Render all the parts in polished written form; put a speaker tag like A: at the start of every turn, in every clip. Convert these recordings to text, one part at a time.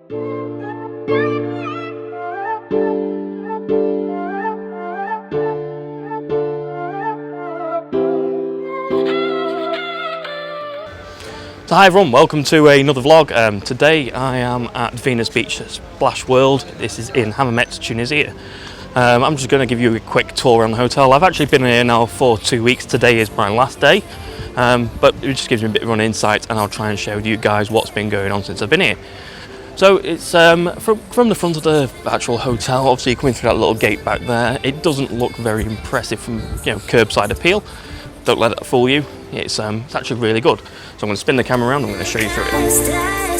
A: So hi everyone, welcome to another vlog. Today I am at Venus Beach Splash World. This is in Hammamet, Tunisia. I'm just going to give you a quick tour around the hotel. I've actually been here now for 2 weeks. Today is my last day, but it just gives me a bit of an insight, and I'll try and show you guys what's been going on since I've been here. So it's from the front of the actual hotel. Obviously you're coming through that little gate back there. It doesn't look very impressive from curbside appeal. Don't let it fool you. It's actually really good. So I'm going to spin the camera around and I'm going to show you through it.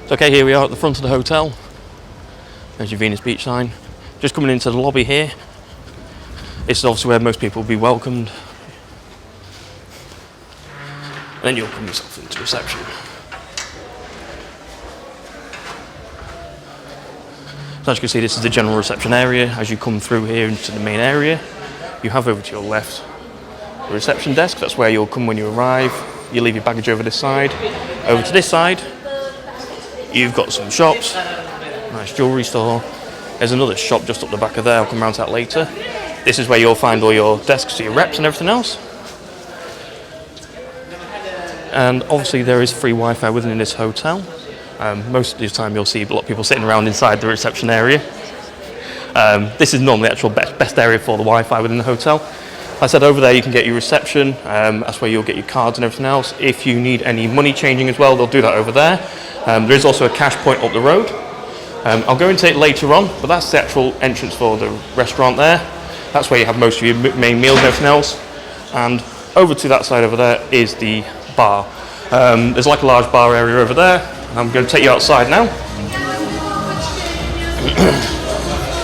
A: Okay, here we are at the front of the hotel. There's your Venus Beach sign. Just coming into the lobby here. This is obviously where most people will be welcomed. And then you'll come yourself into reception. So as you can see, this is the general reception area. As you come through here into the main area, you have over to your left the reception desk. That's where you'll come when you arrive. You leave your baggage over this side. Over to this side, you've got some shops, nice jewellery store. There's another shop just up the back of there, I'll come round to that later. This is where you'll find all your desks, your reps and everything else. And obviously there is free Wi-Fi within this hotel. Most of the time you'll see a lot of people sitting around inside the reception area. This is normally the actual best area for the Wi-Fi within the hotel. Like I said, over there you can get your reception, that's where you'll get your cards and everything else. If you need any money changing as well, they'll do that over there. There is also a cash point up the road. I'll go into it later on, but that's the actual entrance for the restaurant there. That's where you have most of your main meals and everything else. And over to that side over there is the bar. There's like a large bar area over there. I'm going to take you outside now.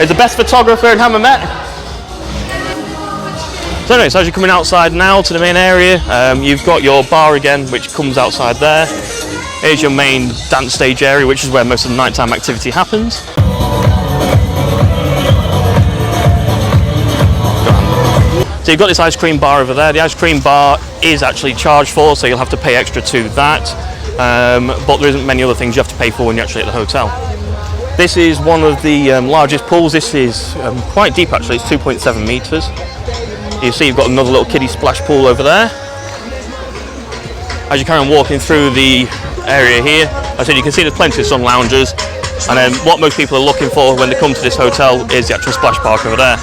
A: is the best photographer in Hammamet. So anyway, so as you're coming outside now to the main area, you've got your bar again, which comes outside there. Here's your main dance stage area, which is where most of the nighttime activity happens. So you've got this ice cream bar over there. The ice cream bar is actually charged for, so you'll have to pay extra to that. But there isn't many other things you have to pay for when you're actually at the hotel. This is one of the largest pools. This is quite deep actually, it's 2.7 metres. You see you've got another little kiddie splash pool over there. As you carry on walking through the area here, as I said, you can see there's plenty of sun loungers. And then what most people are looking for when they come to this hotel is the actual splash park over there.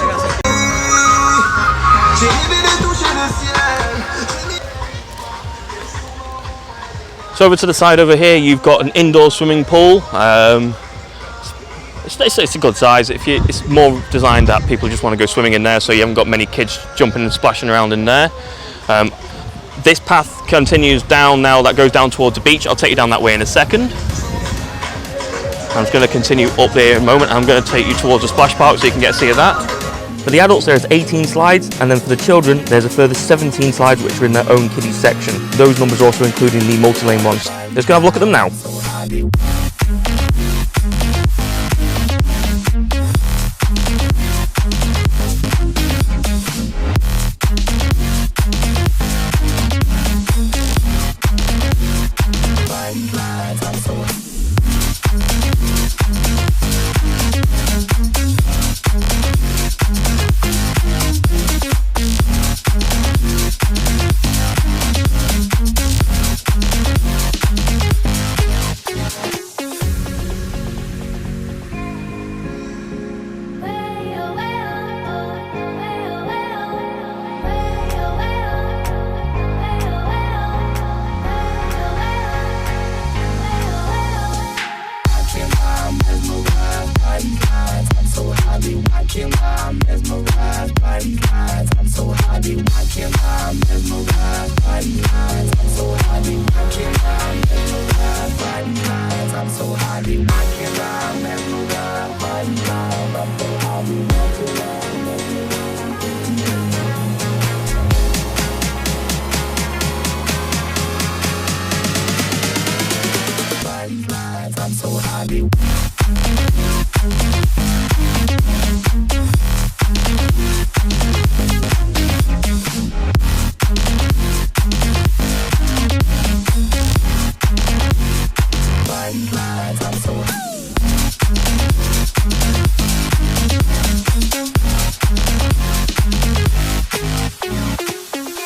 A: So over to the side over here, you've got an indoor swimming pool. It's a good size. It's more designed that people just want to go swimming in there, so you haven't got many kids jumping and splashing around in there. This path continues down now, that goes down towards the beach. I'll take you down that way in a second. I'm just going to continue up there in a moment. I'm going to take you towards the splash park so you can get a see of that. For the adults there's 18 slides, and then for the children there's a further 17 slides which are in their own kiddies section. Those numbers are also including the multi-lane ones. Let's go have a look at them now.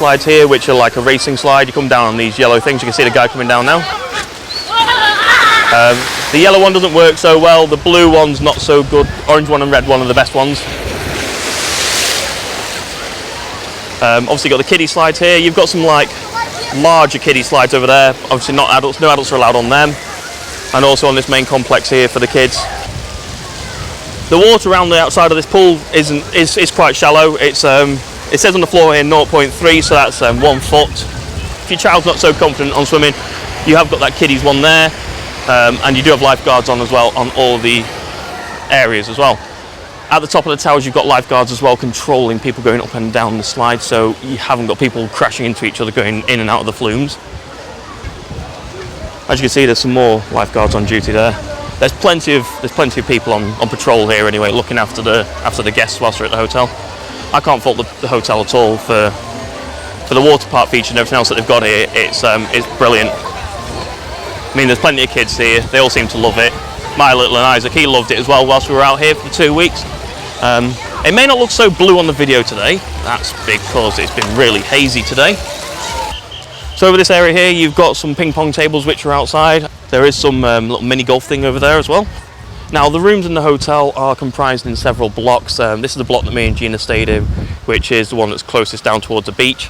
A: Slides here, which are like a racing slide. You come down on these yellow things. You can see the guy coming down now. The yellow one doesn't work so well. The blue one's not so good. Orange one and red one are the best ones. Obviously, you've got the kiddie slides here. You've got some like larger kiddie slides over there. Obviously, not adults. No adults are allowed on them. And also on this main complex here for the kids. The water around the outside of this pool is quite shallow. It says on the floor here 0.3, so that's 1 foot. If your child's not so confident on swimming, you have got that kiddies one there, and you do have lifeguards on as well on all the areas as well. At the top of the towers, you've got lifeguards as well controlling people going up and down the slide, so you haven't got people crashing into each other going in and out of the flumes. As you can see, there's some more lifeguards on duty there. There's plenty of people on patrol here anyway, looking after the guests whilst they're at the hotel. I can't fault the hotel at all for the water park feature and everything else that they've got here. It's brilliant. I mean, there's plenty of kids here. They all seem to love it. My little and Isaac, he loved it as well whilst we were out here for 2 weeks. It may not look so blue on the video today. That's because it's been really hazy today. So over this area here, you've got some ping pong tables which are outside. There is some little mini golf thing over there as well. Now, the rooms in the hotel are comprised in several blocks. This is the block that me and Gina stayed in, which is the one that's closest down towards the beach.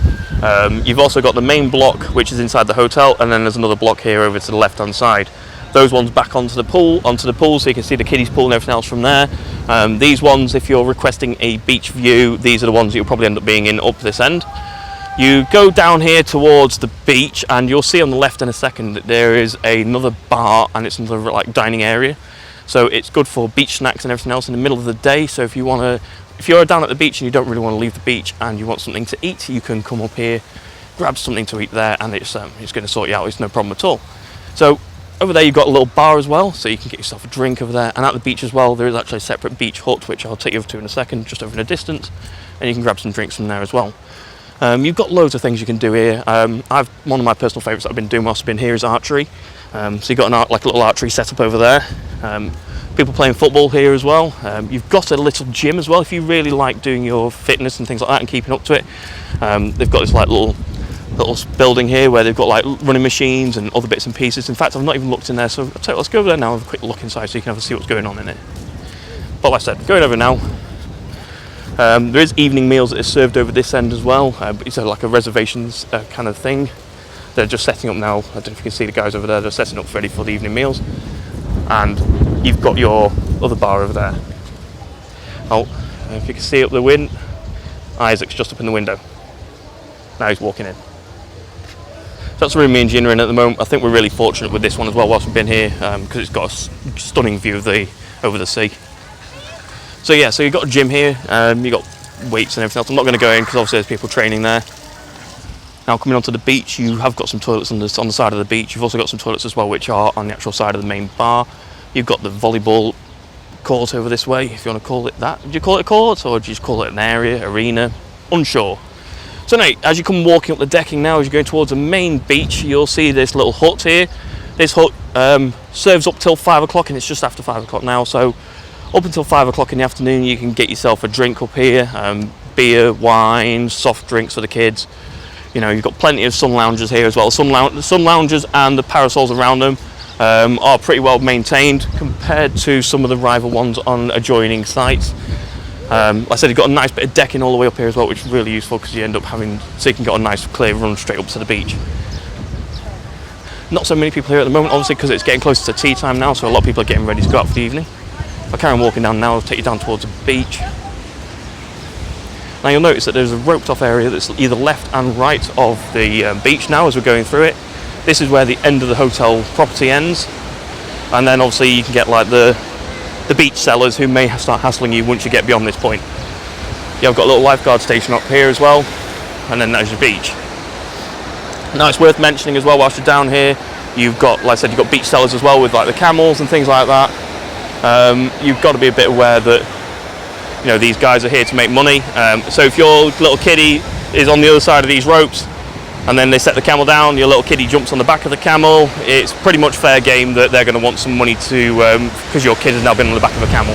A: You've also got the main block, which is inside the hotel, and then there's another block here over to the left-hand side. Those ones back onto the pool, so you can see the kiddies pool and everything else from there. These ones, if you're requesting a beach view, these are the ones that you'll probably end up being in up this end. You go down here towards the beach, and you'll see on the left in a second that there is another bar, and it's another like dining area. So it's good for beach snacks and everything else in the middle of the day. So if you're down at the beach and you don't really want to leave the beach and you want something to eat, you can come up here, grab something to eat there, and it's going to sort you out. It's no problem at all. So over there you've got a little bar as well, so you can get yourself a drink over there. And at the beach as well, there is actually a separate beach hut, which I'll take you over to in a second, just over in a distance, and you can grab some drinks from there as well. You've got loads of things you can do here. One of my personal favourites that I've been doing whilst I've been here is archery. So you've got like a little archery setup over there. People playing football here as well. You've got a little gym as well if you really like doing your fitness and things like that and keeping up to it. They've got this like little building here where they've got like running machines and other bits and pieces. In fact, I've not even looked in there, so I'll tell you, let's go over there now and have a quick look inside so you can have a see what's going on in it. But like I said, going over now. There is evening meals that are served over this end as well. It's like a reservations kind of thing. They're just setting up now. I don't know if you can see the guys over there. They're setting up ready for the evening meals. And you've got your other bar over there. Oh, if you can see up the wind, Isaac's just up in the window. Now he's walking in. So that's the room me and Gina are in at the moment. I think we're really fortunate with this one as well whilst we've been here, because it's got a stunning view of over the sea. So yeah, so you've got a gym here, you've got weights and everything else. I'm not going to go in because obviously there's people training there. Now coming onto the beach, you have got some toilets on the side of the beach. You've also got some toilets as well which are on the actual side of the main bar. You've got the volleyball court over this way, if you want to call it that. Do you call it a court or do you just call it an area, arena? Unsure. So now, as you come walking up the decking now, as you're going towards the main beach, you'll see this little hut here. This hut serves up till 5 o'clock, and it's just after 5 o'clock now. So up until 5 o'clock in the afternoon, you can get yourself a drink up here, beer, wine, soft drinks for the kids. You know, you've got plenty of sun loungers here as well. Sun loungers and the parasols around them are pretty well maintained compared to some of the rival ones on adjoining sites. Like I said, you've got a nice bit of decking all the way up here as well, which is really useful because you end up having, so you can get a nice clear run straight up to the beach. Not so many people here at the moment, obviously, because it's getting closer to tea time now, so a lot of people are getting ready to go out for the evening. If I carry on walking down now, I'll take you down towards the beach. Now you'll notice that there's a roped off area that's either left and right of the beach now as we're going through it. This is where the end of the hotel property ends, and then obviously you can get like the beach sellers who may start hassling you once you get beyond this point. Yeah, I've got a little lifeguard station up here as well, and then there's your beach. Now it's worth mentioning as well, whilst you're down here, you've got, like I said, you've got beach sellers as well with like the camels and things like that. You've got to be a bit aware that, you know, these guys are here to make money. So if your little kiddie is on the other side of these ropes and then they set the camel down, your little kiddie jumps on the back of the camel, it's pretty much fair game that they're going to want some money to, because your kid has now been on the back of a camel.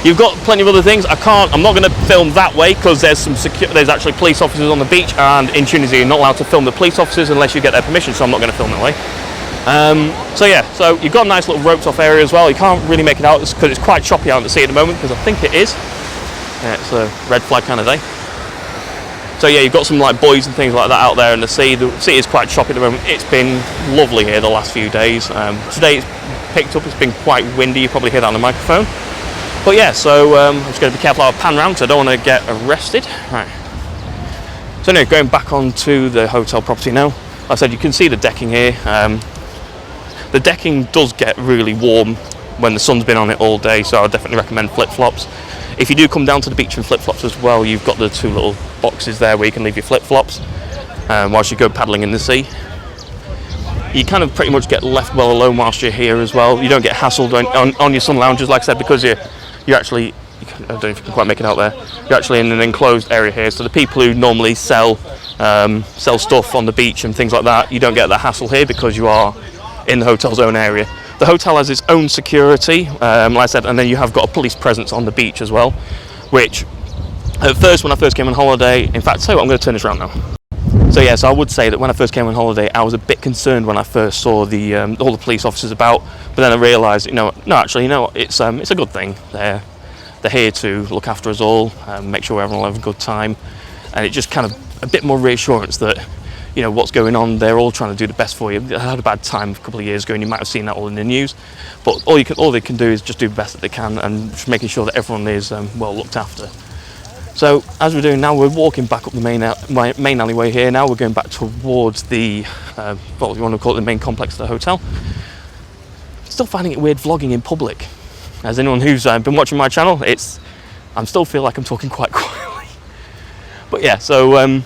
A: You've got plenty of other things. I'm not going to film that way because there's actually police officers on the beach, and in Tunisia you're not allowed to film the police officers unless you get their permission, so I'm not going to film that way. So yeah, so you've got a nice little roped off area as well. You can't really make it out because it's quite choppy out at the sea at the moment, because I think it is. Yeah, it's a red flag kind of day. So yeah, you've got some like buoys and things like that out there in the sea. The sea is quite choppy at the moment. It's been lovely here the last few days. Today it's picked up, it's been quite windy. You probably hear that on the microphone. But yeah, so I'm just going to be careful how I pan around because I don't want to get arrested. Right. So anyway, going back onto the hotel property now. Like I said, you can see the decking here. The decking does get really warm when the sun's been on it all day, so I would definitely recommend flip-flops. If you do come down to the beach in flip-flops as well, you've got the two little boxes there where you can leave your flip-flops whilst you go paddling in the sea. You kind of pretty much get left well alone whilst you're here as well. You don't get hassled on your sun loungers, like I said, because you're actually, I don't know if you can quite make it out there, you're actually in an enclosed area here, so the people who normally sell stuff on the beach and things like that, you don't get that hassle here because you are in the hotel's own area. The hotel has its own security, like I said, and then you have got a police presence on the beach as well, which at first, when I first came on holiday, in fact, tell you what, I'm going to turn this around now. So yes, I would say that when I first came on holiday, I was a bit concerned when I first saw all the police officers about, but then I realised, it's a good thing. They're here to look after us all, make sure everyone will have a good time, and it just kind of a bit more reassurance that, you know, what's going on, they're all trying to do the best for you. I had a bad time a couple of years ago, and you might have seen that all in the news, but all they can do is just do the best that they can, and just making sure that everyone is well looked after. So as we're doing now, we're walking back up the main alleyway here. Now we're going back towards the, what you want to call it, the main complex of the hotel. Still finding it weird vlogging in public. As anyone who's been watching my channel, I'm still feel like I'm talking quite quietly. But yeah, so I'm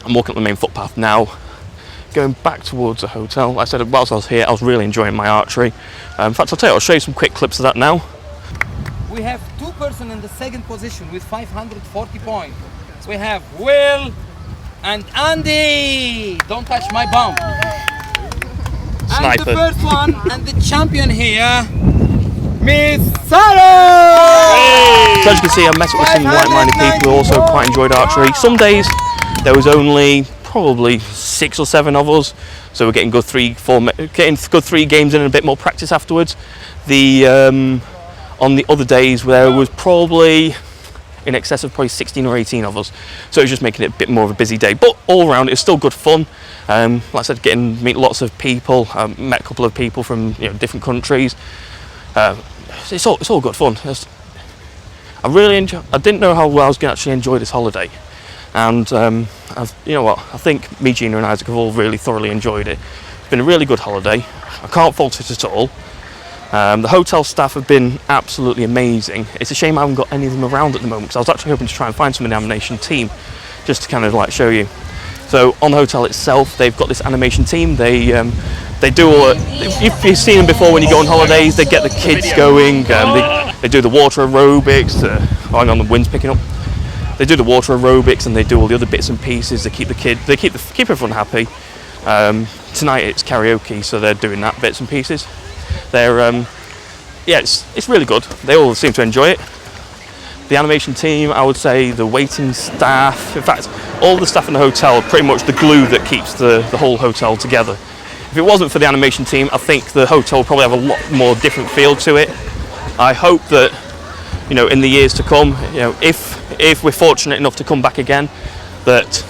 A: walking up the main footpath now, going back towards the hotel. Like I said, whilst I was here, I was really enjoying my archery. In fact, I'll tell you, I'll show you some quick clips of that now.
B: We have 2 persons in the second position with 540 points. We have Will and Andy. Don't touch my bum. And the first one and the champion here, Miss Sarah!
A: So as you can see, I met up with some like-minded people who also quite enjoyed archery. Some days there was only probably 6 or 7 of us, so we're getting good 3 games in and a bit more practice afterwards. On the other days there was probably in excess of probably 16 or 18 of us, so it was just making it a bit more of a busy day. But all around, it's still good fun. Like I said, getting to meet lots of people. Met a couple of people from different countries. It's all good fun. I didn't know how well I was going to actually enjoy this holiday, and you know what? I think me, Gina and Isaac have all really thoroughly enjoyed it. It's been a really good holiday. I can't fault it at all. The hotel staff have been absolutely amazing. It's a shame I haven't got any of them around at the moment, because I was actually hoping to try and find some in the animation team, just to kind of like show you. So on the hotel itself, they've got this animation team. They do all. If you've seen them before when you go on holidays, they get the kids going. They do the water aerobics. Hang on, the wind's picking up. They do the water aerobics and they do all the other bits and pieces. They keep everyone happy. Tonight it's karaoke, so they're doing that bits and pieces. Yeah, it's really good. They all seem to enjoy it. The animation team, I would say, the waiting staff, in fact, all the staff in the hotel are pretty much the glue that keeps the whole hotel together. If it wasn't for the animation team, I think the hotel would probably have a lot more different feel to it. I hope that, in the years to come, if we're fortunate enough to come back again, that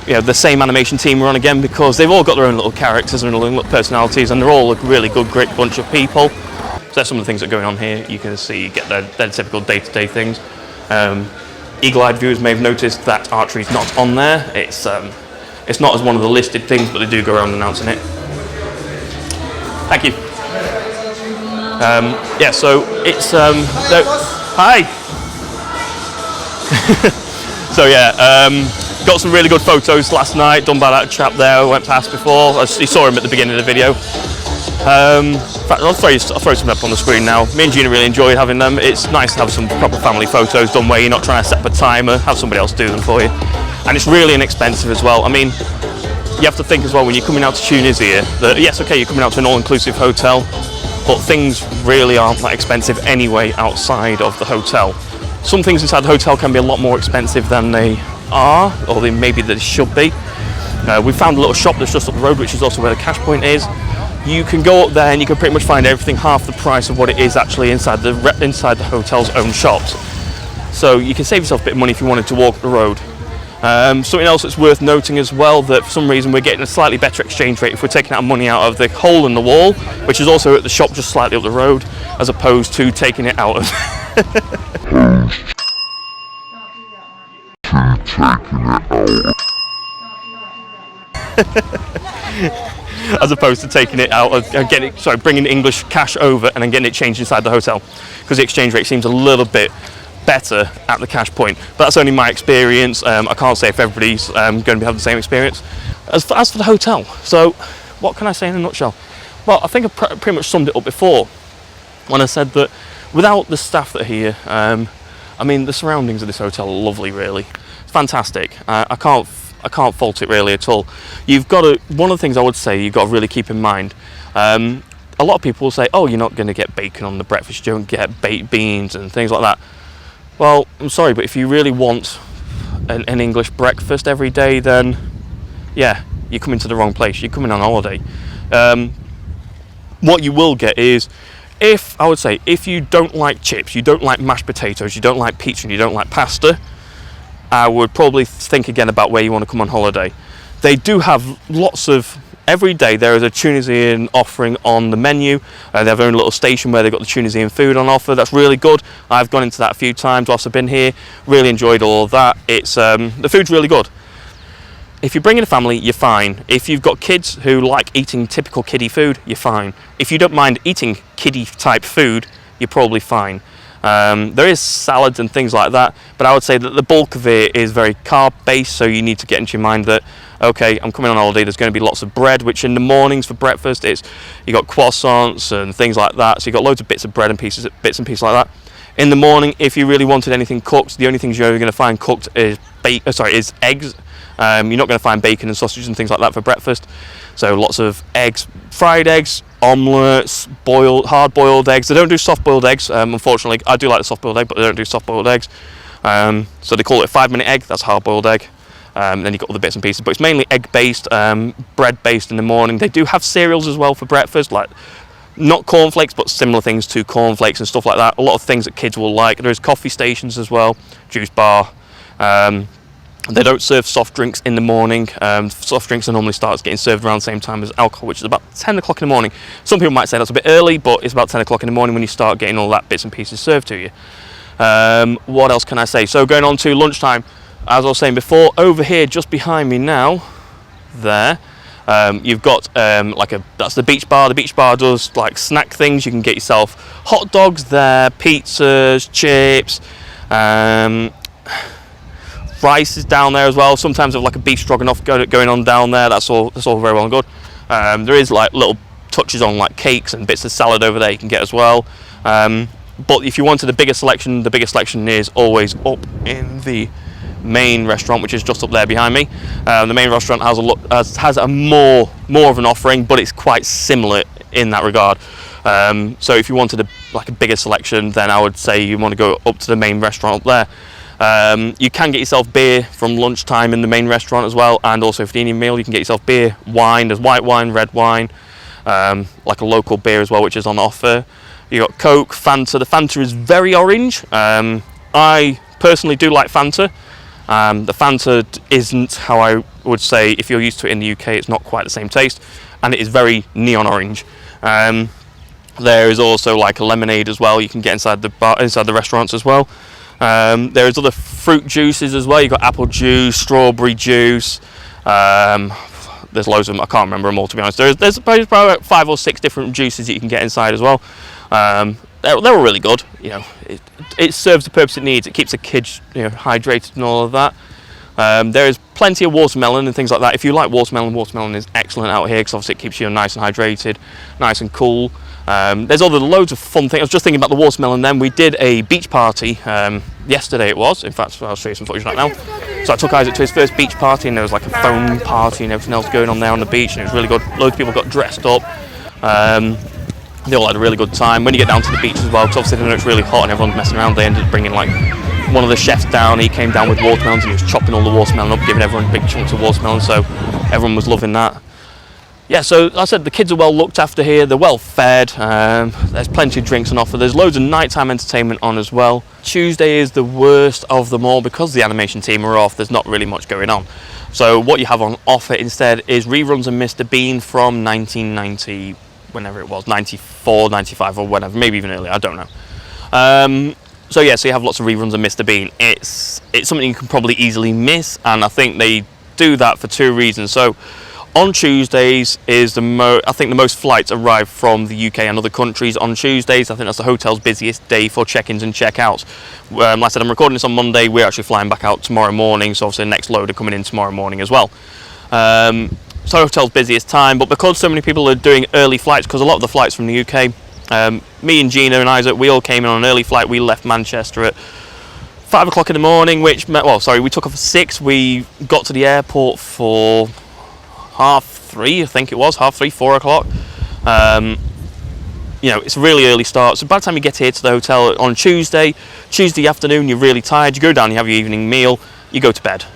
A: the same animation team are on again, because they've all got their own little characters and their own little personalities, and they're all a really good, great bunch of people. So that's some of the things that are going on here. You can see, you get their typical day-to-day things. Eagle-eyed viewers may have noticed that archery is not on there. It's not as one of the listed things, but they do go around announcing it. Thank you. Yeah, so it's hi. So yeah. Got some really good photos last night done by that chap there I went past before. You saw him at the beginning of the video. In fact, I'll throw some up on the screen now. Me and Gina really enjoyed having them. It's nice to have some proper family photos done where you're not trying to set up a timer, have somebody else do them for you. And it's really inexpensive as well. I mean, you have to think as well when you're coming out to Tunisia that, yes, okay, you're coming out to an all-inclusive hotel, but things really aren't that expensive anyway outside of the hotel. Some things inside the hotel can be a lot more expensive than they are, or maybe they should be. We found a little shop that's just up the road, which is also where the cash point is. You can go up there and you can pretty much find everything half the price of what it is actually inside the hotel's own shops. So you can save yourself a bit of money if you wanted to walk up the road. Something else that's worth noting as well, that for some reason we're getting a slightly better exchange rate if we're taking our money out of the hole in the wall, which is also at the shop just slightly up the road, as opposed to taking it out of as opposed to taking it out of bringing English cash over and then getting it changed inside the hotel, because the exchange rate seems a little bit better at the cash point. But that's only my experience. I can't say if everybody's going to be having the same experience. As for the hotel, so what can I say in a nutshell? Well, I think I pretty much summed it up before when I said that without the staff that are here, I mean, the surroundings of this hotel are lovely, really. It's fantastic. I can't fault it really at all. One of the things I would say you've got to really keep in mind, a lot of people will say, oh, you're not going to get bacon on the breakfast, you don't get baked beans and things like that. Well, I'm sorry, but if you really want an English breakfast every day, then yeah, you're coming to the wrong place. You're coming on holiday. What you will get is, if you don't like chips, you don't like mashed potatoes, you don't like pizza, and you don't like pasta, I would probably think again about where you want to come on holiday. They do have lots of, every day there is a Tunisian offering on the menu. They have their own little station where they've got the Tunisian food on offer. That's really good. I've gone into that a few times whilst I've been here. Really enjoyed all of that. It's the food's really good. If you're bringing a family, you're fine. If you've got kids who like eating typical kiddie food, you're fine. If you don't mind eating kiddie type food, you're probably fine. There is salads and things like that, but I would say that the bulk of it is very carb-based, so you need to get into your mind that, okay, I'm coming on holiday, there's going to be lots of bread, which in the mornings for breakfast, you got croissants and things like that, so you got loads of bits of bread and bits and pieces like that. In the morning, if you really wanted anything cooked, the only things you're going to find cooked is eggs. You're not going to find bacon and sausage and things like that for breakfast. So lots of eggs, fried eggs, omelettes, hard-boiled eggs. They don't do soft-boiled eggs, unfortunately. I do like the soft-boiled egg, but they don't do soft-boiled eggs. So they call it a 5-minute egg. That's hard-boiled egg. Then you've got all the bits and pieces, but it's mainly egg-based, bread-based in the morning. They do have cereals as well for breakfast, like not cornflakes, but similar things to cornflakes and stuff like that. A lot of things that kids will like. There's coffee stations as well, juice bar. They don't serve soft drinks in the morning. Soft drinks are normally starts getting served around the same time as alcohol, which is about 10 o'clock in the morning. Some people might say that's a bit early, but it's about 10 o'clock in the morning when you start getting all that bits and pieces served to you. What else can I say? So going on to lunchtime, as I was saying before, over here just behind me now, there, you've got that's the beach bar. The beach bar does like snack things. You can get yourself hot dogs there, pizzas, chips, rice is down there as well. Sometimes have like a beef stroganoff going on down there. That's all very well and good. There is like little touches on like cakes and bits of salad over there you can get as well. But if you wanted a bigger selection, the bigger selection is always up in the main restaurant, which is just up there behind me. The main restaurant has a more of an offering, but it's quite similar in that regard. So if you wanted a bigger selection, then I would say you want to go up to the main restaurant up there. You can get yourself beer from lunchtime in the main restaurant as well, and also for the evening meal you can get yourself beer, wine. There's white wine, red wine, like a local beer as well, which is on offer. You got Coke, Fanta. The Fanta is very orange. I personally do like Fanta. The Fanta isn't how I would say, if you're used to it in the UK, it's not quite the same taste, and it is very neon orange. There is also like a lemonade as well. You can get inside the restaurants as well. There's other fruit juices as well. You've got apple juice, strawberry juice. There's loads of them. I can't remember them all, to be honest. There's probably about 5 or 6 different juices that you can get inside as well. They're all really good. You know, it serves the purpose it needs. It keeps the kids, hydrated and all of that. There is plenty of watermelon and things like that. If you like watermelon is excellent out here because obviously it keeps you nice and hydrated, nice and cool. There's loads of fun things. I was just thinking about the watermelon then. We did a beach party yesterday it was. In fact, I'll show you some footage right now. So I took Isaac to his first beach party, and there was like a foam party and everything else going on there on the beach, and it was really good. Loads of people got dressed up. They all had a really good time. When you get down to the beach as well, because obviously they know it's really hot and everyone's messing around, they ended up bringing like one of the chefs down. He came down with watermelons and he was chopping all the watermelon up, giving everyone big chunks of watermelon, so everyone was loving that. Yeah, so like I said, the kids are well looked after here, they're well fed, there's plenty of drinks on offer, there's loads of nighttime entertainment on as well. Tuesday is the worst of them all because the animation team are off, there's not really much going on. So what you have on offer instead is reruns of Mr. Bean from 1990, whenever it was, 94, 95 or whatever, maybe even earlier, I don't know. So yeah, so you have lots of reruns of Mr. Bean. It's something you can probably easily miss, and I think they do that for 2 reasons. So on Tuesdays is I think the most flights arrive from the UK and other countries on Tuesdays. I think that's the hotel's busiest day for check-ins and check-outs. Like I said, I'm recording this on Monday. We're actually flying back out tomorrow morning, so obviously the next load are coming in tomorrow morning as well. So hotel's busiest time, but because so many people are doing early flights, because a lot of the flights from the UK, me and Gina and Isaac, we all came in on an early flight. We left Manchester at 5 o'clock in the morning, we took off at 6. We got to the airport for 3:30, I think it was, 3:30, 4 o'clock. It's a really early start, so by the time you get here to the hotel on Tuesday afternoon, you're really tired, you go down, you have your evening meal, you go to bed.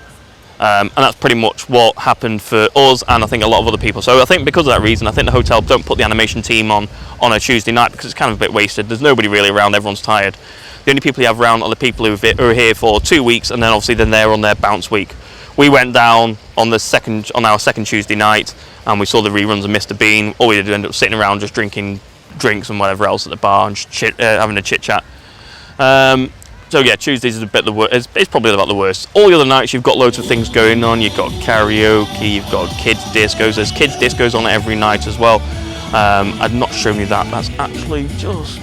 A: And that's pretty much what happened for us and I think a lot of other people. So I think because of that reason, I think the hotel don't put the animation team on a Tuesday night because it's kind of a bit wasted. There's nobody really around, everyone's tired. The only people you have around are the people who are here for 2 weeks, and then obviously then they're on their bounce week. We went down on our second Tuesday night and we saw the reruns of Mr. Bean. All we did was end up sitting around just drinking drinks and whatever else at the bar and having a chit chat. So yeah, Tuesdays is a bit the worst. It's probably about the worst. All the other nights you've got loads of things going on. You've got karaoke, you've got kids discos. There's kids discos on every night as well. I've not shown you that. That's actually just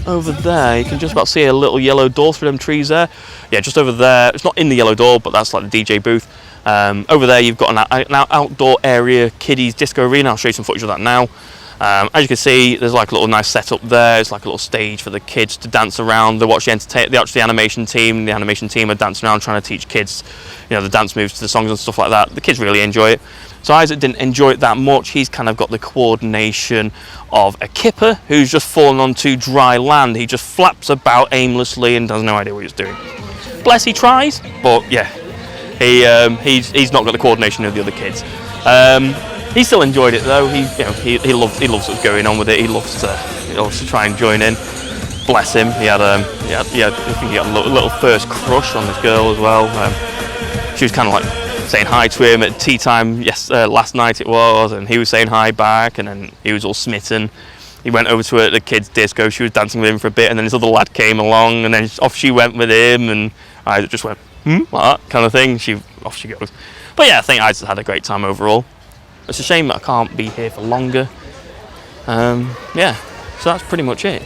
A: over there, you can just about see a little yellow door through them trees there. Yeah, just over there. It's not in the yellow door, but that's like the DJ booth. Over there, you've got an outdoor area, Kiddies disco arena. I'll show you some footage of that now. As you can see, there's like a little nice setup there. It's like a little stage for the kids to dance around. They watch the animation team. The animation team are dancing around trying to teach kids, you know, the dance moves to the songs and stuff like that. The kids really enjoy it. So Isaac didn't enjoy it that much. He's kind of got the coordination of a kipper who's just fallen onto dry land. He just flaps about aimlessly and has no idea what he's doing. Bless, he tries, but yeah, he's not got the coordination of the other kids. He still enjoyed it though. He loves what's going on with it. He loves to try and join in. Bless him. He had I think he had a little first crush on this girl as well. She was kind of like saying hi to him at tea time. Last night it was, and he was saying hi back, and then he was all smitten. He went over to her at the kids' disco. She was dancing with him for a bit, and then this other lad came along, and then off she went with him, and Isaac just went like that kind of thing. Off she goes. But yeah, I think Isaac had a great time overall. It's a shame that I can't be here for longer. Yeah, so that's pretty much it.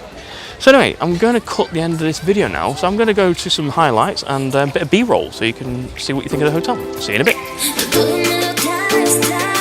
A: So anyway, I'm going to cut the end of this video now. So I'm going to go to some highlights and a bit of B-roll so you can see what you think of the hotel. See you in a bit.